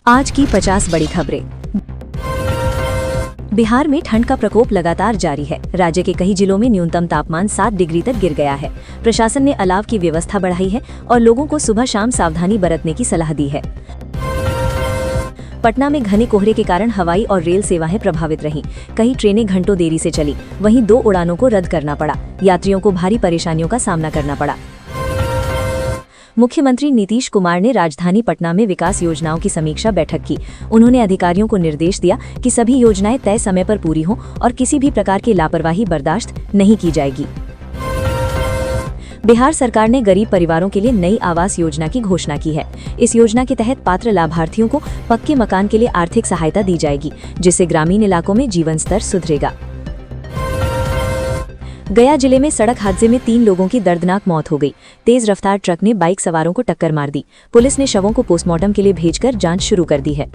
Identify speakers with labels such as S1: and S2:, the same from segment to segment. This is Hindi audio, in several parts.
S1: आज की 50 बड़ी खबरें। बिहार में ठंड का प्रकोप लगातार जारी है। राज्य के कई जिलों में न्यूनतम तापमान 7 डिग्री तक गिर गया है। प्रशासन ने अलाव की व्यवस्था बढ़ाई है और लोगों को सुबह शाम सावधानी बरतने की सलाह दी है। पटना में घने कोहरे के कारण हवाई और रेल सेवाएं प्रभावित रहीं। कई ट्रेनें घंटों देरी से चली, वहीं 2 उड़ानों को रद्द करना पड़ा। यात्रियों को भारी परेशानियों का सामना करना पड़ा। मुख्यमंत्री नीतीश कुमार ने राजधानी पटना में विकास योजनाओं की समीक्षा बैठक की। उन्होंने अधिकारियों को निर्देश दिया कि सभी योजनाएं तय समय पर पूरी हों और किसी भी प्रकार की लापरवाही बर्दाश्त नहीं की जाएगी। बिहार सरकार ने गरीब परिवारों के लिए नई आवास योजना की घोषणा की है। इस योजना के तहत पात्र लाभार्थियों को पक्के मकान के लिए आर्थिक सहायता दी जाएगी, जिससे ग्रामीण इलाकों में जीवन स्तर सुधरेगा। गया जिले में सड़क हादसे में 3 लोगों की दर्दनाक मौत हो गई। तेज रफ्तार ट्रक ने बाइक सवारों को टक्कर मार दी। पुलिस ने शवों को पोस्टमार्टम के लिए भेजकर जांच शुरू कर दी है।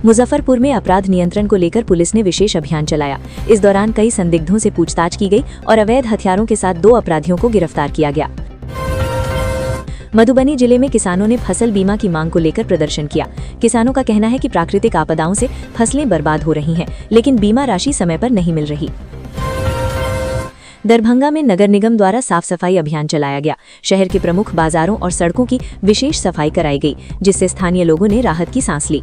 S1: मुजफ्फरपुर में अपराध नियंत्रण को लेकर पुलिस ने विशेष अभियान चलाया। इस दौरान कई संदिग्धों से पूछताछ की गई और अवैध हथियारों के साथ 2 अपराधियों को गिरफ्तार किया गया। मधुबनी जिले में किसानों ने फसल बीमा की मांग को लेकर प्रदर्शन किया। किसानों का कहना है कि प्राकृतिक आपदाओं से फसलें बर्बाद हो रही हैं, लेकिन बीमा राशि समय पर नहीं मिल रही। दरभंगा में नगर निगम द्वारा साफ सफाई अभियान चलाया गया। शहर के प्रमुख बाजारों और सड़कों की विशेष सफाई कराई गई, जिससे स्थानीय लोगों ने राहत की सांस ली।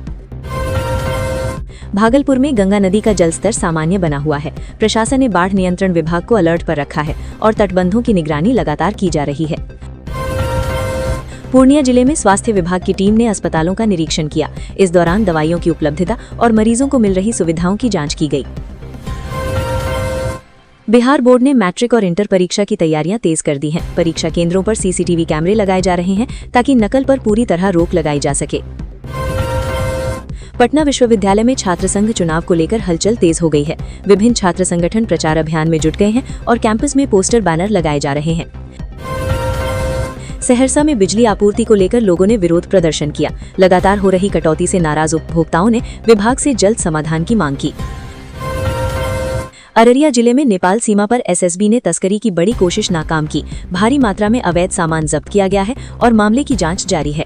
S1: भागलपुर में गंगा नदी का जलस्तर सामान्य बना हुआ है। प्रशासन ने बाढ़ नियंत्रण विभाग को अलर्ट पर रखा है और तटबंधों की निगरानी लगातार की जा रही है। पूर्णिया जिले में स्वास्थ्य विभाग की टीम ने अस्पतालों का निरीक्षण किया। इस दौरान दवाइयों की उपलब्धता और मरीजों को मिल रही सुविधाओं की जांच की गई। बिहार बोर्ड ने मैट्रिक और इंटर परीक्षा की तैयारियां तेज कर दी हैं। परीक्षा केंद्रों पर सीसीटीवी कैमरे लगाए जा रहे हैं ताकि नकल पर पूरी तरह रोक लगाई जा सके। पटना विश्वविद्यालय में छात्र संघ चुनाव को लेकर हलचल तेज हो गई है। विभिन्न छात्र संगठन प्रचार अभियान में जुट गए हैं और कैंपस में पोस्टर बैनर लगाए जा रहे हैं। सहरसा में बिजली आपूर्ति को लेकर लोगों ने विरोध प्रदर्शन किया। लगातार हो रही कटौती से नाराज उपभोक्ताओं ने विभाग से जल्द समाधान की मांग की। अररिया जिले में नेपाल सीमा पर एसएसबी ने तस्करी की बड़ी कोशिश नाकाम की। भारी मात्रा में अवैध सामान जब्त किया गया है और मामले की जांच जारी है।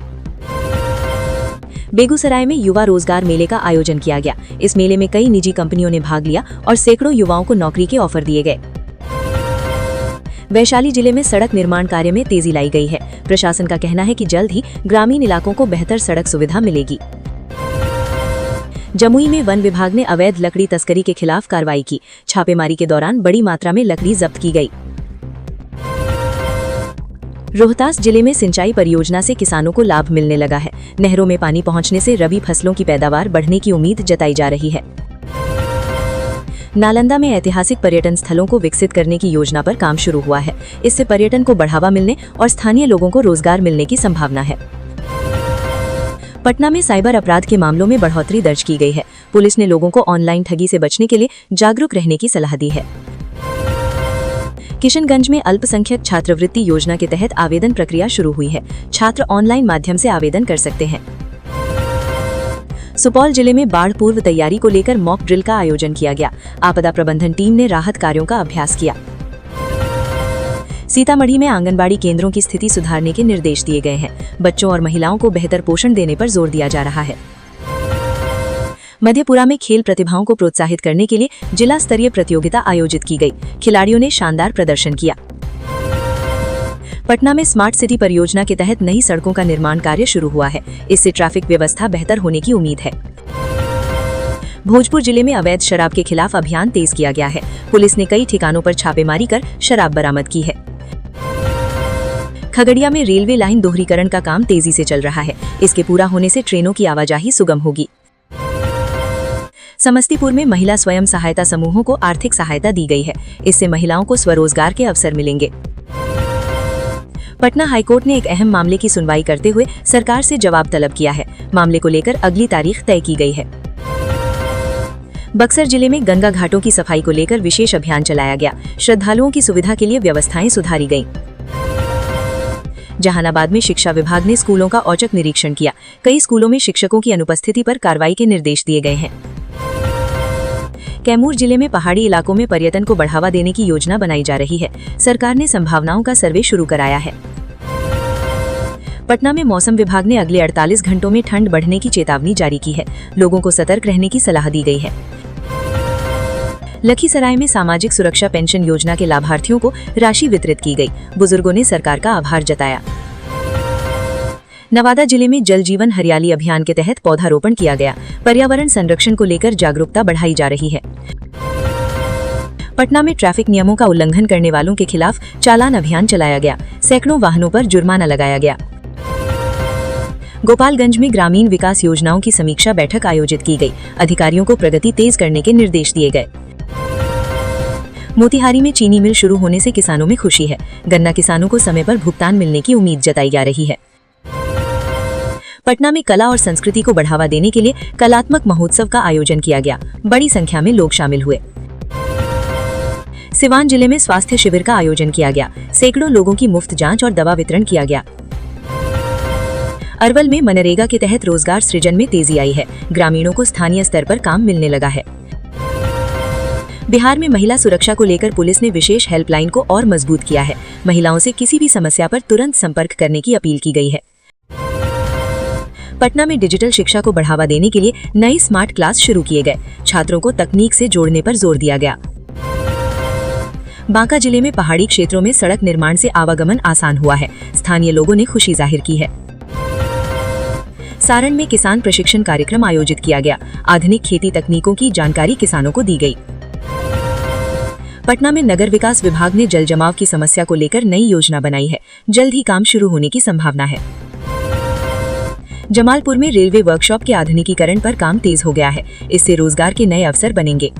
S1: बेगूसराय में युवा रोजगार मेले का आयोजन किया गया। इस मेले में कई निजी कंपनियों ने भाग लिया और सैकड़ों युवाओं को नौकरी के ऑफर दिए गए। वैशाली जिले में सड़क निर्माण कार्य में तेजी लाई गई है। प्रशासन का कहना है कि जल्द ही ग्रामीण इलाकों को बेहतर सड़क सुविधा मिलेगी। जमुई में वन विभाग ने अवैध लकड़ी तस्करी के खिलाफ कार्रवाई की। छापेमारी के दौरान बड़ी मात्रा में लकड़ी जब्त की गई। रोहतास जिले में सिंचाई परियोजना से किसानों को लाभ मिलने लगा है। नहरों में पानी पहुंचने से रबी फसलों की पैदावार बढ़ने की उम्मीद जताई जा रही है। नालंदा में ऐतिहासिक पर्यटन स्थलों को विकसित करने की योजना पर काम शुरू हुआ है। इससे पर्यटन को बढ़ावा मिलने और स्थानीय लोगों को रोजगार मिलने की संभावना है। पटना में साइबर अपराध के मामलों में बढ़ोतरी दर्ज की गई है। पुलिस ने लोगों को ऑनलाइन ठगी से बचने के लिए जागरूक रहने की सलाह दी है। किशनगंज में अल्पसंख्यक छात्रवृत्ति योजना के तहत आवेदन प्रक्रिया शुरू हुई है। छात्र ऑनलाइन माध्यम से आवेदन कर सकते हैं। सुपौल जिले में बाढ़ पूर्व तैयारी को लेकर मॉक ड्रिल का आयोजन किया गया। आपदा प्रबंधन टीम ने राहत कार्यों का अभ्यास किया। सीतामढ़ी में आंगनबाड़ी केंद्रों की स्थिति सुधारने के निर्देश दिए गए हैं। बच्चों और महिलाओं को बेहतर पोषण देने पर जोर दिया जा रहा है। मधेपुरा में खेल प्रतिभाओं को प्रोत्साहित करने के लिए जिला स्तरीय प्रतियोगिता आयोजित की गई। खिलाड़ियों ने शानदार प्रदर्शन किया। पटना में स्मार्ट सिटी परियोजना के तहत नई सड़कों का निर्माण कार्य शुरू हुआ है। इससे ट्रैफिक व्यवस्था बेहतर होने की उम्मीद है। भोजपुर जिले में अवैध शराब के खिलाफ अभियान तेज किया गया है। पुलिस ने कई ठिकानों पर छापेमारी कर शराब बरामद की है। खगड़िया में रेलवे लाइन दोहरीकरण का काम तेजी से चल रहा है। इसके पूरा होने से ट्रेनों की आवाजाही सुगम होगी। समस्तीपुर में महिला स्वयं सहायता समूहों को आर्थिक सहायता दी गई है। इससे महिलाओं को स्वरोजगार के अवसर मिलेंगे। पटना हाईकोर्ट ने एक अहम मामले की सुनवाई करते हुए सरकार से जवाब तलब किया है। मामले को लेकर अगली तारीख तय की गई है। बक्सर जिले में गंगा घाटों की सफाई को लेकर विशेष अभियान चलाया गया। श्रद्धालुओं की सुविधा के लिए व्यवस्थाएं सुधारी गईं। जहानाबाद में शिक्षा विभाग ने स्कूलों का औचक निरीक्षण किया। कई स्कूलों में शिक्षकों की अनुपस्थिति पर कार्रवाई के निर्देश दिए गए हैं। कैमूर जिले में पहाड़ी इलाकों में पर्यटन को बढ़ावा देने की योजना बनाई जा रही है। सरकार ने संभावनाओं का सर्वे शुरू कराया है। पटना में मौसम विभाग ने अगले 48 घंटों में ठंड बढ़ने की चेतावनी जारी की है। लोगों को सतर्क रहने की सलाह दी गई है। लखीसराय में सामाजिक सुरक्षा पेंशन योजना के लाभार्थियों को राशि वितरित की गई। बुजुर्गों ने सरकार का आभार जताया। नवादा जिले में जल जीवन हरियाली अभियान के तहत पौधारोपण किया गया। पर्यावरण संरक्षण को लेकर जागरूकता बढ़ाई जा रही है। पटना में ट्रैफिक नियमों का उल्लंघन करने वालों के खिलाफ चालान अभियान चलाया गया। सैकड़ों वाहनों पर जुर्माना लगाया गया। गोपालगंज में ग्रामीण विकास योजनाओं की समीक्षा बैठक आयोजित की गई। अधिकारियों को प्रगति तेज करने के निर्देश दिए गए। मोतिहारी में चीनी मिल शुरू होने से किसानों में खुशी है। गन्ना किसानों को समय पर भुगतान मिलने की उम्मीद जताई जा रही है। पटना में कला और संस्कृति को बढ़ावा देने के लिए कलात्मक महोत्सव का आयोजन किया गया। बड़ी संख्या में लोग शामिल हुए। सिवान जिले में स्वास्थ्य शिविर का आयोजन किया गया। सैकड़ों लोगों की मुफ्त जांच और दवा वितरण किया गया। अरवल में मनरेगा के तहत रोजगार सृजन में तेजी आई है। ग्रामीणों को स्थानीय स्तर पर काम मिलने लगा है। बिहार में महिला सुरक्षा को लेकर पुलिस ने विशेष हेल्पलाइन को और मजबूत किया है। महिलाओं से किसी भी समस्या पर तुरंत संपर्क करने की अपील की गई है। पटना में डिजिटल शिक्षा को बढ़ावा देने के लिए नई स्मार्ट क्लास शुरू किए गए। छात्रों को तकनीक से जोड़ने पर जोर दिया गया। बांका जिले में पहाड़ी क्षेत्रों में सड़क निर्माण से आवागमन आसान हुआ है। स्थानीय लोगों ने खुशी जाहिर की है। सारण में किसान प्रशिक्षण कार्यक्रम आयोजित किया गया। आधुनिक खेती तकनीकों की जानकारी किसानों को दी गई। पटना में नगर विकास विभाग ने जल जमाव की समस्या को लेकर नई योजना बनाई है। जल्द ही काम शुरू होने की संभावना है। जमालपुर में रेलवे वर्कशॉप के आधुनिकीकरण पर काम तेज हो गया है। इससे रोजगार के नए अवसर बनेंगे।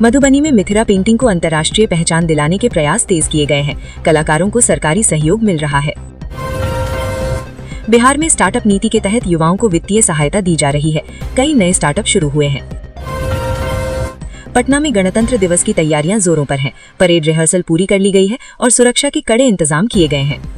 S1: मधुबनी में मिथिला पेंटिंग को अंतर्राष्ट्रीय पहचान दिलाने के प्रयास तेज किए गए हैं। कलाकारों को सरकारी सहयोग मिल रहा है। बिहार में स्टार्टअप नीति के तहत युवाओं को वित्तीय सहायता दी जा रही है। कई नए स्टार्टअप शुरू हुए हैं। पटना में गणतंत्र दिवस की तैयारियां जोरों पर हैं। परेड रिहर्सल पूरी कर ली गई है और सुरक्षा के कड़े इंतजाम किए गए हैं।